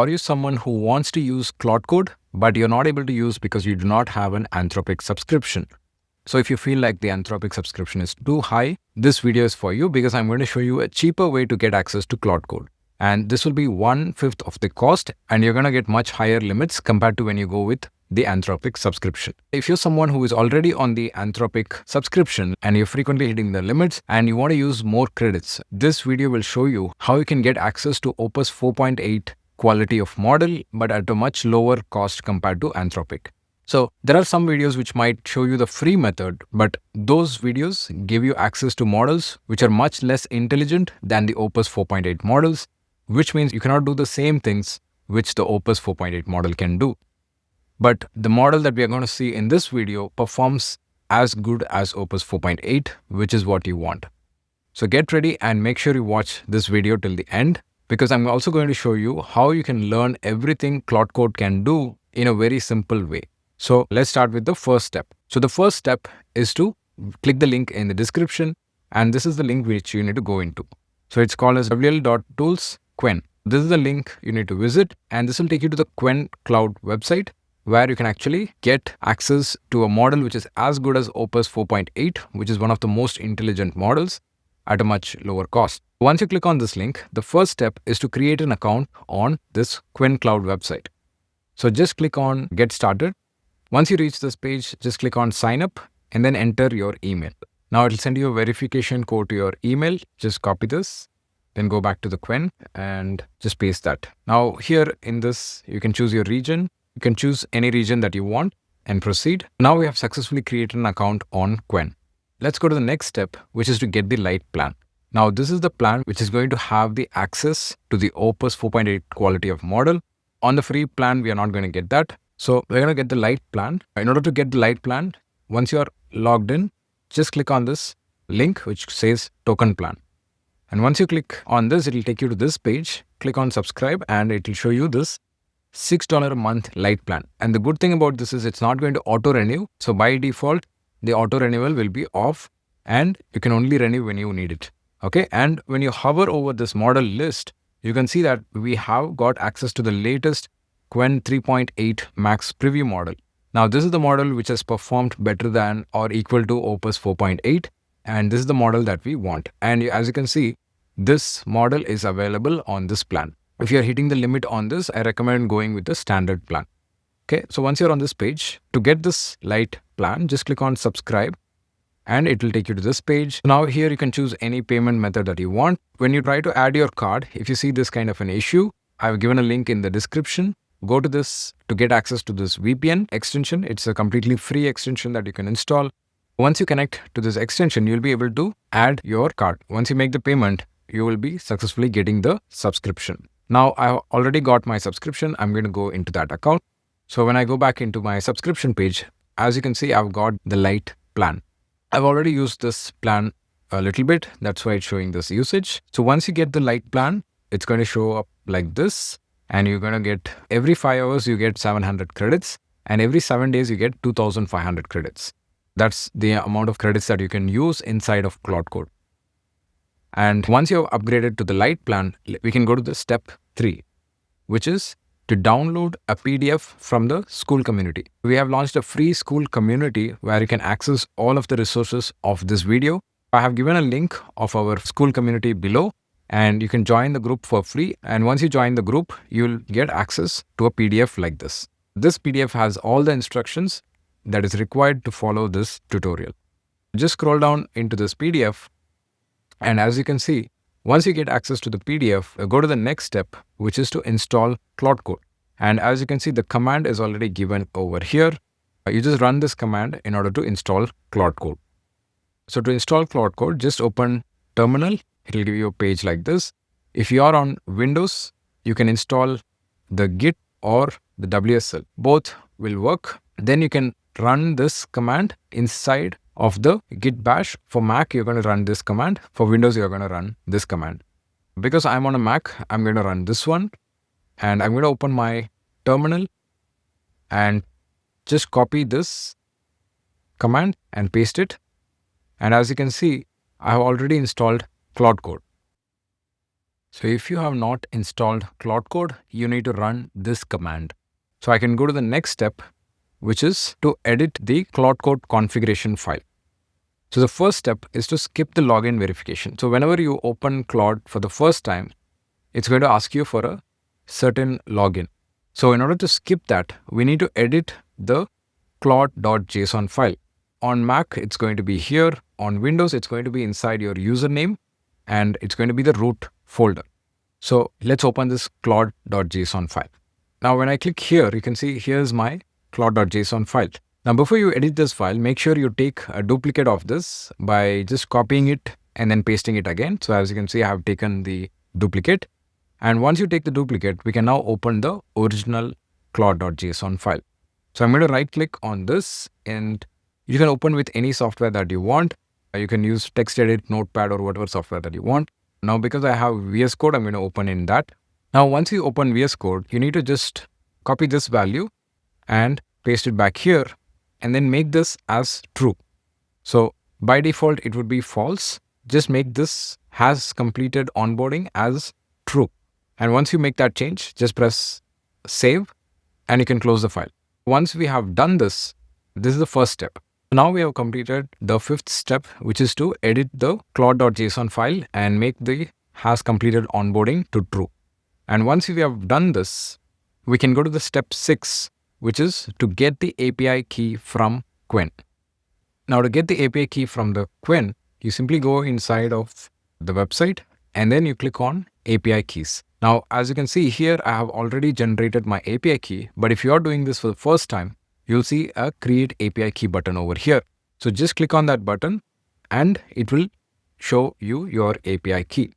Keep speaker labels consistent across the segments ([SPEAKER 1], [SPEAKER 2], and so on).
[SPEAKER 1] Are you someone who wants to use Claude Code, but you're not able to use because you do not have an Anthropic subscription? So if you feel like the Anthropic subscription is too high, this video is for you because I'm going to show you a cheaper way to get access to Claude Code. And this will be 1/5 of the cost, and you're going to get much higher limits compared to when you go with the Anthropic subscription. If you're someone who is already on the Anthropic subscription and you're frequently hitting the limits and you want to use more credits, this video will show you how you can get access to Opus 4.8 quality of model, but at a much lower cost compared to Anthropic. So there are some videos which might show you the free method, but those videos give you access to models which are much less intelligent than the Opus 4.8 models, which means you cannot do the same things which the Opus 4.8 model can do. But the model that we are going to see in this video performs as good as Opus 4.8, which is what you want. So get ready and make sure you watch this video till the end, because I'm also going to show you how you can learn everything Claude Code can do in a very simple way. So let's start with the first step. So the first step is to click the link in the description, and this is the link which you need to go into. So it's called as wl.tools Qwen. This is the link you need to visit, and this will take you to the Qwen Cloud website, where you can actually get access to a model which is as good as Opus 4.8, which is one of the most intelligent models at a much lower cost. Once you click on this link, the first step is to create an account on this Qwen Cloud website. So just click on Get Started. Once you reach this page, just click on Sign Up and then enter your email. Now it will send you a verification code to your email. Just copy this, then go back to the Qwen and just paste that. Now here in this, you can choose your region. You can choose any region that you want and proceed. Now we have successfully created an account on Qwen. Let's go to the next step, which is to get the Lite plan. Now this is the plan which is going to have the access to the Opus 4.8 quality of model. On the free plan, we are not going to get that. So we're going to get the Lite plan. In order to get the Lite plan, once you are logged in, just click on this link which says token plan. And once you click on this, it will take you to this page. Click on subscribe and it will show you this $6 a month Lite plan. And the good thing about this is it's not going to auto renew. So by default, the auto renewal will be off and you can only renew when you need it. Okay. And when you hover over this model list, you can see that we have got access to the latest Qwen 3.8 Max preview model. Now this is the model which has performed better than or equal to Opus 4.8. And this is the model that we want. And as you can see, this model is available on this plan. If you're hitting the limit on this, I recommend going with the standard plan. Okay, so once you're on this page, to get this Lite plan, just click on subscribe and it will take you to this page. Now here you can choose any payment method that you want. When you try to add your card, if you see this kind of an issue, I've given a link in the description. Go to this to get access to this VPN extension. It's a completely free extension that you can install. Once you connect to this extension, you'll be able to add your card. Once you make the payment, you will be successfully getting the subscription. Now I've already got my subscription. I'm going to go into that account. So when I go back into my subscription page, as you can see, I've got the Lite plan. I've already used this plan a little bit. That's why it's showing this usage. So once you get the Lite plan, it's going to show up like this. And you're going to get every 5 hours, you get 700 credits. And every 7 days, you get 2,500 credits. That's the amount of credits that you can use inside of Claude Code. And once you have upgraded to the Lite plan, we can go to the step 3, which is to download a PDF from the Skool community. We have launched a free Skool community where you can access all of the resources of this video. I have given a link of our Skool community below and you can join the group for free. And once you join the group, you'll get access to a PDF like this. This PDF has all the instructions that is required to follow this tutorial. Just scroll down into this PDF. And as you can see, once you get access to the PDF, go to the next step, which is to install Claude Code. And as you can see, the command is already given over here. You just run this command in order to install Claude Code. So to install Claude Code, just open Terminal. It will give you a page like this. If you are on Windows, you can install the Git or the WSL. Both will work. Then you can run this command inside of the Git bash. For Mac, you're going to run this command. For Windows, you're going to run this command. Because I'm on a Mac, I'm going to run this one. And I'm going to open my terminal and just copy this command and paste it. And as you can see, I have already installed Claude Code. So if you have not installed Claude Code, you need to run this command. So I can go to the next step, which is to edit the Claude Code configuration file. So the first step is to skip the login verification. So whenever you open Claude for the first time, it's going to ask you for a certain login. So in order to skip that, we need to edit the claude.json file. On Mac, it's going to be here. On Windows, it's going to be inside your username, and it's going to be the root folder. So let's open this claude.json file. Now, when I click here, you can see here's my claude.json file. Now, before you edit this file, make sure you take a duplicate of this by just copying it and then pasting it again. So as you can see, I have taken the duplicate. And once you take the duplicate, we can now open the original claude.json file. So I'm going to right click on this, and you can open with any software that you want. You can use TextEdit, Notepad, or whatever software that you want. Now, because I have VS Code, I'm going to open in that. Now, once you open VS Code, you need to just copy this value and paste it back here, and then make this as true. So by default, it would be false. Just make this has completed onboarding as true. And once you make that change, just press save and you can close the file. Once we have done this, this is the first step. Now we have completed the fifth step, which is to edit the claude.json file and make the has completed onboarding to true. And once we have done this, we can go to the step 6, which is to get the API key from Quen. Now, to get the API key from the Quen, you simply go inside of the website and then you click on API keys. Now, as you can see here, I have already generated my API key, but if you are doing this for the first time, you'll see a create API key button over here. So just click on that button and it will show you your API key.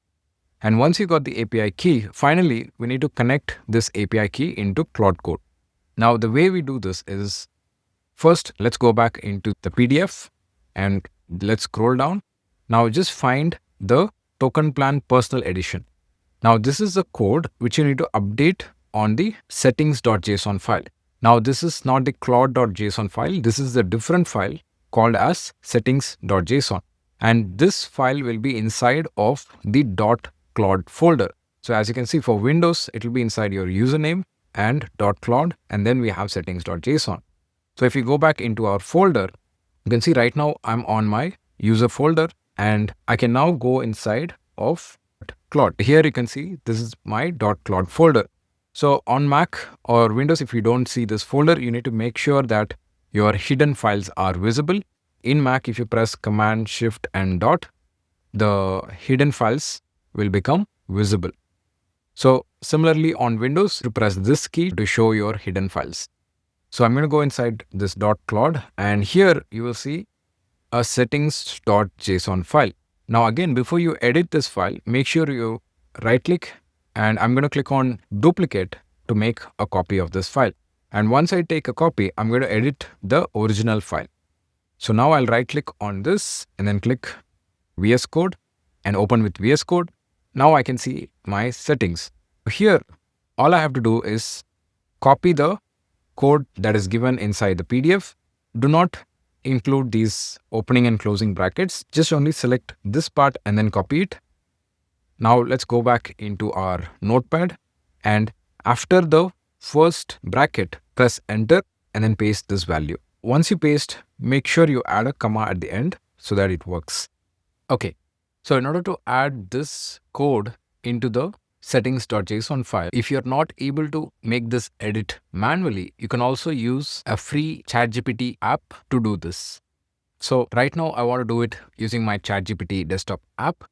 [SPEAKER 1] And once you got the API key, finally, we need to connect this API key into Claude Code. Now, the way we do this is, first, let's go back into the PDF and let's scroll down. Now, just find the token plan personal edition. Now, this is the code which you need to update on the settings.json file. Now, this is not the claude.json file. This is a different file called as settings.json. And this file will be inside of the .claude folder. So as you can see, for Windows, it will be inside your username and .claude, and then we have settings.json. So if you go back into our folder, you can see right now I'm on my user folder and I can now go inside of Claude. Here you can see this is my .claude folder. So on Mac or Windows, if you don't see this folder, you need to make sure that your hidden files are visible. In Mac, if you press Command, Shift and dot, the hidden files will become visible. So similarly on Windows, you press this key to show your hidden files. So I'm going to go inside this .claude and here you will see a settings.json file. Now again, before you edit this file, make sure you right click and I'm going to click on duplicate to make a copy of this file. And once I take a copy, I'm going to edit the original file. So now I'll right click on this and then click VS Code and open with VS Code. Now I can see my settings. Here, all I have to do is copy the code that is given inside the PDF. Do not include these opening and closing brackets. Just only select this part and then copy it. Now let's go back into our notepad and after the first bracket, press enter and then paste this value. Once you paste, make sure you add a comma at the end so that it works. Okay, so in order to add this code into the settings.json file, if you're not able to make this edit manually, you can also use a free ChatGPT app to do this. So right now I want to do it using my ChatGPT desktop app.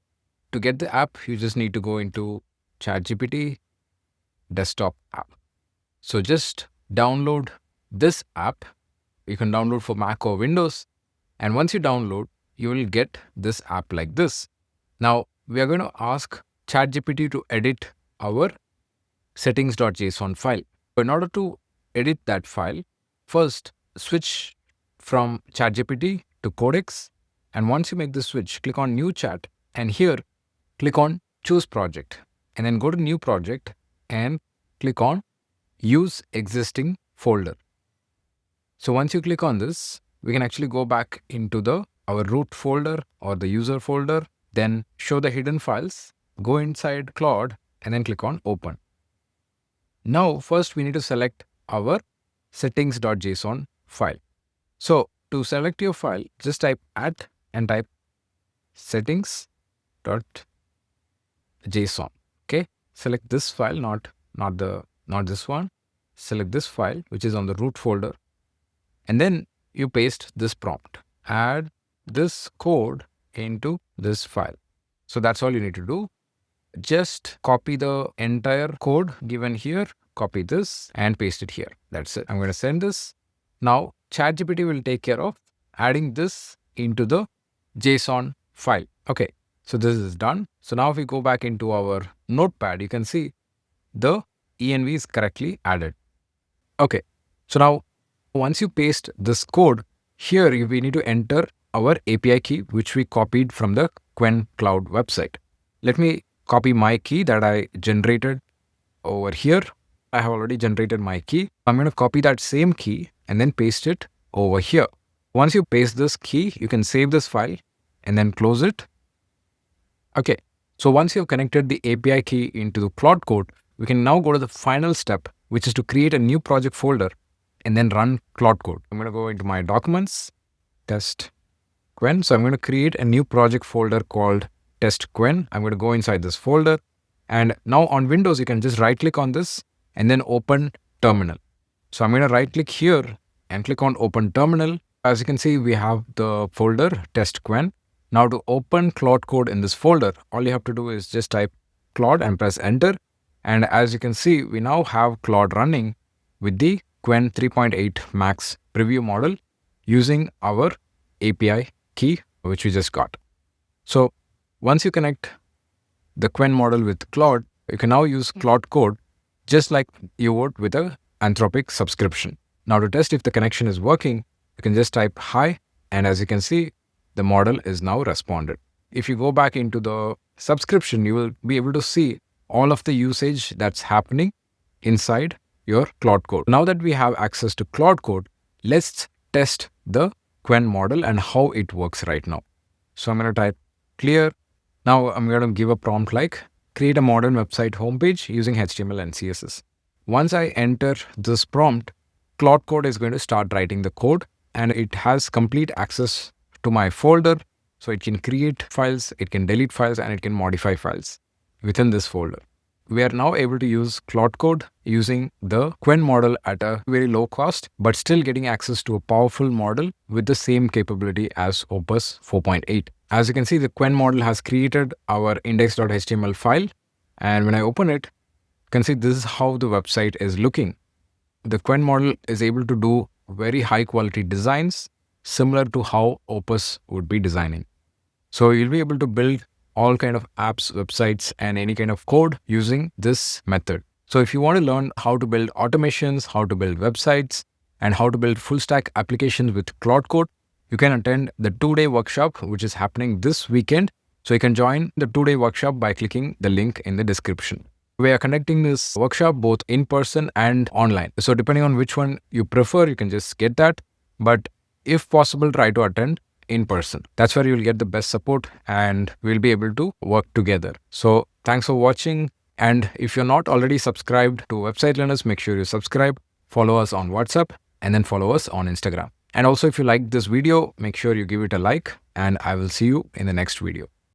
[SPEAKER 1] To get the app, you just need to go into ChatGPT desktop app. So just download this app. You can download for Mac or Windows. And once you download, you will get this app like this. Now we are going to ask ChatGPT to edit our settings.json file. In order to edit that file, first switch from ChatGPT to Codex. And once you make the switch, click on New Chat. And here, click on Choose Project. And then go to New Project and click on Use Existing Folder. So once you click on this, we can actually go back into our root folder or the user folder, then show the hidden files. go inside Claude and then click on open. Now, first we need to select our settings.json file. So to select your file, just type @ and type settings.json. Okay. Select this file, not this one. Select this file, which is on the root folder. And then you paste this prompt. Add this code into this file. So that's all you need to do. Just copy the entire code given here, copy this and paste it here. That's it. I'm going to send this. Now ChatGPT will take care of adding this into the JSON file. Okay, so this is done. So now if we go back into our notepad, you can see the env is correctly added. Okay, so now once you paste this code here, we need to enter our API key, which we copied from the Qwen Cloud website. Let me copy my key that I generated over here. I have already generated my key. I'm going to copy that same key and then paste it over here. Once you paste this key, you can save this file and then close it. Okay, so once you have connected the API key into the Claude code, we can now go to the final step, which is to create a new project folder and then run Claude code. I'm going to go into my documents, test Qwen. So I'm going to create a new project folder called test Qwen. I'm going to go inside this folder. And now on Windows, you can just right click on this and then open terminal. So I'm going to right click here and click on open terminal. As you can see, we have the folder test Qwen. Now to open Claude code in this folder, all you have to do is just type Claude and press enter. And as you can see, we now have Claude running with the Qwen 3.8 Max preview model using our API key, which we just got. So once you connect the Qwen model with Claude, you can now use Claude code just like you would with a Anthropic subscription. Now to test if the connection is working, you can just type hi, and as you can see, the model is now responded. If you go back into the subscription, you will be able to see all of the usage that's happening inside your Claude code. Now that we have access to Claude code, let's test the Qwen model and how it works right now. So I'm going to type clear. Now I'm going to give a prompt like create a modern website homepage using HTML and CSS. Once I enter this prompt, Claude code is going to start writing the code, and it has complete access to my folder. So it can create files, it can delete files, and it can modify files within this folder. We are now able to use Claude code using the Qwen model at a very low cost, but still getting access to a powerful model with the same capability as Opus 4.8. As you can see, the Qwen model has created our index.html file. And when I open it, you can see this is how the website is looking. The Qwen model is able to do very high quality designs similar to how Opus would be designing. So you'll be able to build all kind of apps, websites, and any kind of code using this method. So if you want to learn how to build automations, how to build websites, and how to build full stack applications with Claude code, you can attend the 2-day workshop, which is happening this weekend. So you can join the 2-day workshop by clicking the link in the description. We are conducting this workshop both in person and online. So depending on which one you prefer, you can just get that. But if possible, try to attend in person. That's where you'll get the best support and we'll be able to work together. So thanks for watching. And if you're not already subscribed to Website Learners, make sure you subscribe, follow us on WhatsApp, and then follow us on Instagram. And also, if you like this video, make sure you give it a like, and I will see you in the next video.